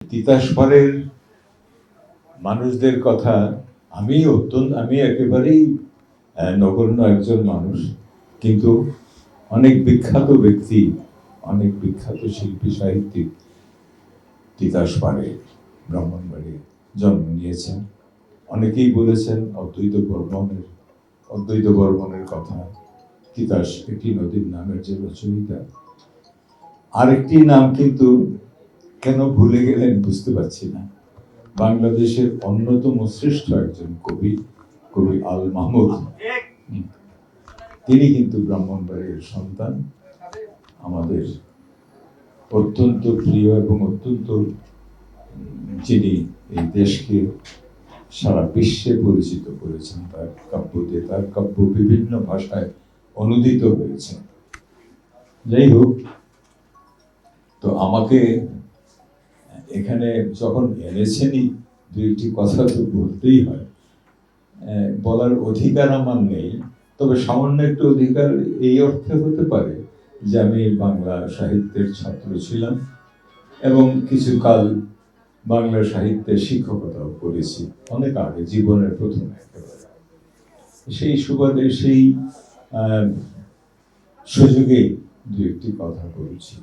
তিতাসপাড়ের মানুষদের কথা আমি একেবারেই নগণ্য একজন মানুষ, কিন্তু অনেক বিখ্যাত ব্যক্তি, অনেক বিখ্যাত শিল্পী সাহিত্যিক তিতাসপাড়ে ব্রাহ্মণবাড়ি জন্ম নিয়েছেন। অনেকেই বলেছেন অদ্বৈত বর্মনের কথা, তিতাস একটি নদীর নামের যে রচয়িতা। আরেকটি নাম কিন্তু কেন ভুলে গেলেন বুঝতে পারছি না। বাংলাদেশের অন্যতম শ্রেষ্ঠ একজন কবি আল মাহমুদ, তিনি কিন্তু ব্রাহ্মণবাড়ির সন্তান। আমাদের অত্যন্ত প্রিয় এবং অত্যন্ত যিনি এই দেশকে সারা বিশ্বে পরিচিত করেছেন তার কাব্য দিয়ে। তার কাব্য বিভিন্ন ভাষায় অনুদিত হয়েছে। যাই হোক, তো আমাকে এখানে যখন এনেছেনই, দু একটি কথা তো বলতেই হয়। বলার অধিকার আমার নেই, তবে সামান্য একটু অধিকার এই অর্থে হতে পারে যে আমি বাংলা সাহিত্যের ছাত্র ছিলাম এবং কিছুকাল বাংলা সাহিত্যের শিক্ষকতাও করেছি, অনেক আগে, জীবনের প্রথম একেবারে। সেই সুবাদে সেই সুযোগেই দু একটি কথা বলছি।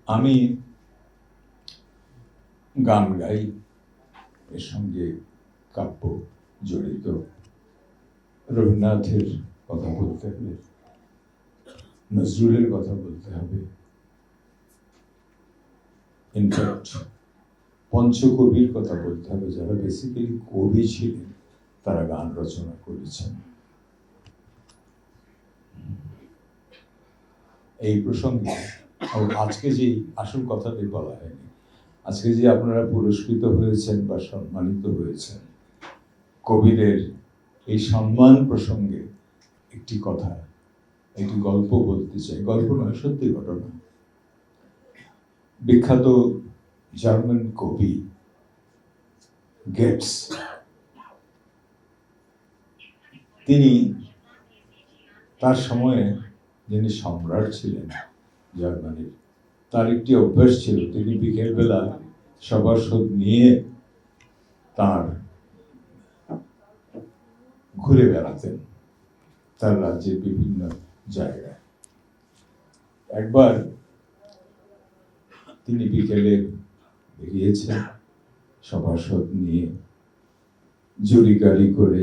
আমি গান গাই, এর সঙ্গে কাব্য জড়িত। রবীন্দ্রনাথের কথা বলতে হবে, নজরুলের কথা বলতে হবে, ইনফ্যাক্ট পঞ্চকবির কথা বলতে হবে, যারা বেসিক্যালি কবি ছিলেন, তারা গান রচনা করেছেন। এই প্রসঙ্গে আজকে যে আসল কথাটি বলা হয়নি, আজকে যে আপনারা পুরস্কৃত হয়েছেন বা সম্মানিত হয়েছেন, কবিদের এই সম্মান প্রসঙ্গে একটি কথা, একটি গল্প বলতে চাই। গল্প নয়, সত্যি ঘটনা। বিখ্যাত জার্মান কবি গেটস, তিনি তার সময়ে যিনি সম্রাট ছিলেন জার্মানির, তার একটি অভ্যাস ছিল, তিনি বিকেলবেলা সভাসদ নিয়ে তার ঘুরে বেড়াতেন তার রাজ্যের বিভিন্ন জায়গায়। একবার তিনি বিকেলে বেরিয়েছেন সভাসদ নিয়ে, জুড়ি গাড়ি করে।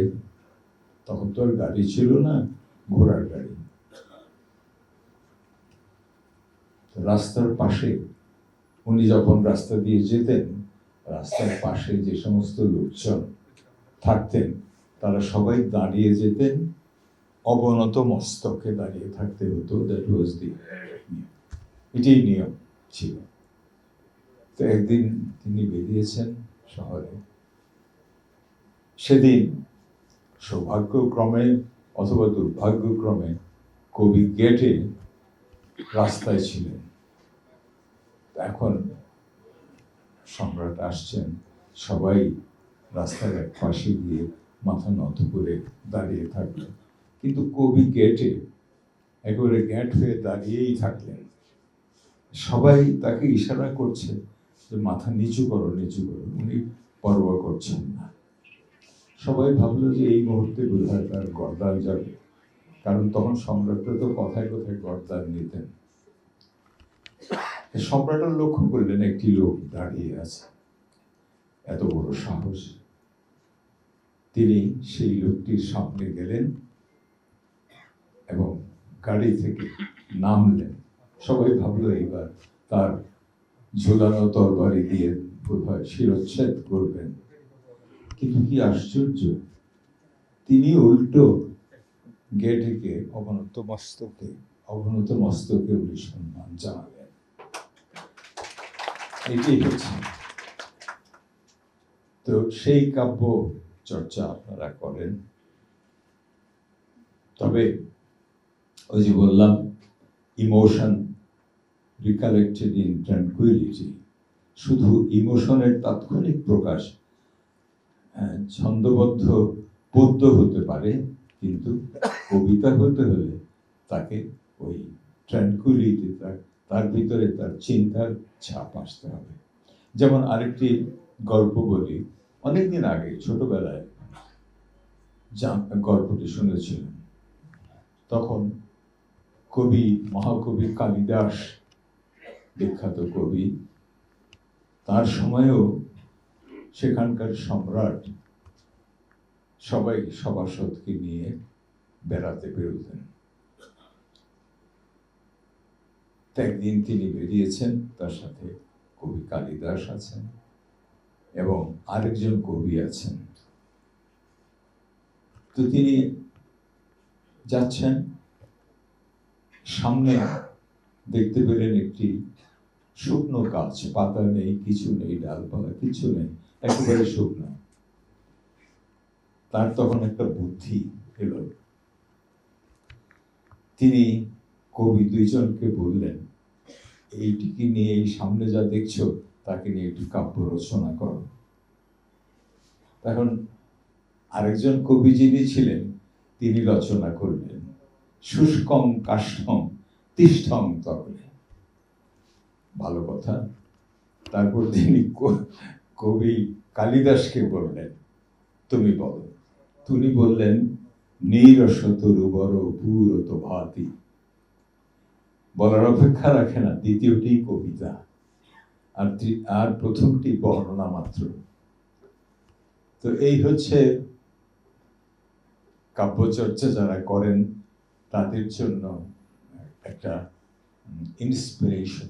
তখন তো আর গাড়ি ছিল না, ঘোড়ার গাড়ি। রাস্তার পাশে উনি যখন রাস্তা দিয়ে যেতেন, রাস্তার পাশে যে সমস্ত লোকজন থাকতেন তারা সবাই দাঁড়িয়ে যেতেন, অবনত মস্তকে দাঁড়িয়ে থাকতে হতো। দ্যাট ওয়াজ দি, এটাই নিয়ম ছিল। তো একদিন তিনি বেরিয়েছেন শহরে। সেদিন সৌভাগ্যক্রমে অথবা দুর্ভাগ্যক্রমে কবি গেটে রাস্তায় ছিলেন। এখন সম্রাট আসছেন, সবাই রাস্তার এক পাশে গিয়ে মাথা নত করে দাঁড়িয়ে থাকলেন, কিন্তু কবি গেটে একেবারে গ্যাট হয়ে দাঁড়িয়েই থাকলেন। সবাই তাকে ইশারা করছে যে মাথা নিচু করো, নিচু করো। উনি পরোয়া করছেন না। সবাই ভাবলো যে এই মুহূর্তে বোধহয় তার গর্দান যাবে, কারণ তখন সম্রাটরা তো কথায় কথায় গর্দান নিতেন। সম্রাটের লক্ষ্য করলেন একটি লোক দাঁড়িয়ে আছে, এত বড় সাহস। তিনি সেই লোকটির সামনে গেলেন এবং গাড়ি থেকে নামলেন। সবাই ভাবলো এইবার তার ঝোলানো তরবারি দিয়ে বোধহয় শিরচ্ছেদ করবেন, কিন্তু কি আশ্চর্য, তিনি উল্টো গেটে অবনত মস্তকে উনি সম্মান জানালেন। এটাই হচ্ছে। তো সেই কাব্য চর্চা আপনারা করেন। তবে ওই যে বললাম, ইমোশন রিকালেক্টেড ইন ট্রানকুইলিটি, শুধু ইমোশনের তাৎক্ষণিক প্রকাশ ছন্দবদ্ধ পদ্য হতে পারে, কিন্তু কবিতা হতে হলে তাকে ওই ট্রানকুইলিটি, তার ভিতরে তার চিন্তার ছাপ আসতে হবে। যেমন আরেকটি গল্প বলি, অনেকদিন আগে ছোটবেলায় গল্পটি শুনেছিলেন। তখন কবি, মহাকবি কালিদাস, বিখ্যাত কবি, তার সময়েও সেখানকার সম্রাট সবাই সভাসদকে নিয়ে বেড়াতে বেরোতেন। একদিন তিনি বেরিয়েছেন, তার সাথে কবি কালিদাস আছেন এবং আরেকজন কবি আছেন। তো তিনি যাচ্ছেন, সামনে দেখতে পেলেন একটি শুকনো গাছ, পাতা নেই, কিছু নেই, ডালপালা কিছু নেই, একেবারে শুকনো। তার তখন একটা বুদ্ধি এলো। তিনি কবি দুইজনকে বললেন, এইটিকে নিয়ে, এই সামনে যা দেখছো তাকে নিয়ে একটি কাব্য রচনা করো। তখন আরেকজন কবি যিনি ছিলেন, তিনি রচনা করলেন, শুষ্কং কাষ্ঠং তিষ্ঠং তরলে। ভালো কথা। তারপর তিনি কবি কালিদাসকে বললেন, তুমি বলো। তিনি বললেন, নীরস তরুবর পুরত ভাতি। বলার অপেক্ষা রাখে না, দ্বিতীয়টি কবিতা, আর প্রথমটি বর্ণনা মাত্র। তো এই হচ্ছে কাব্যচর্চা যারা করেন তাদের জন্য একটা ইন্সপিরেশন।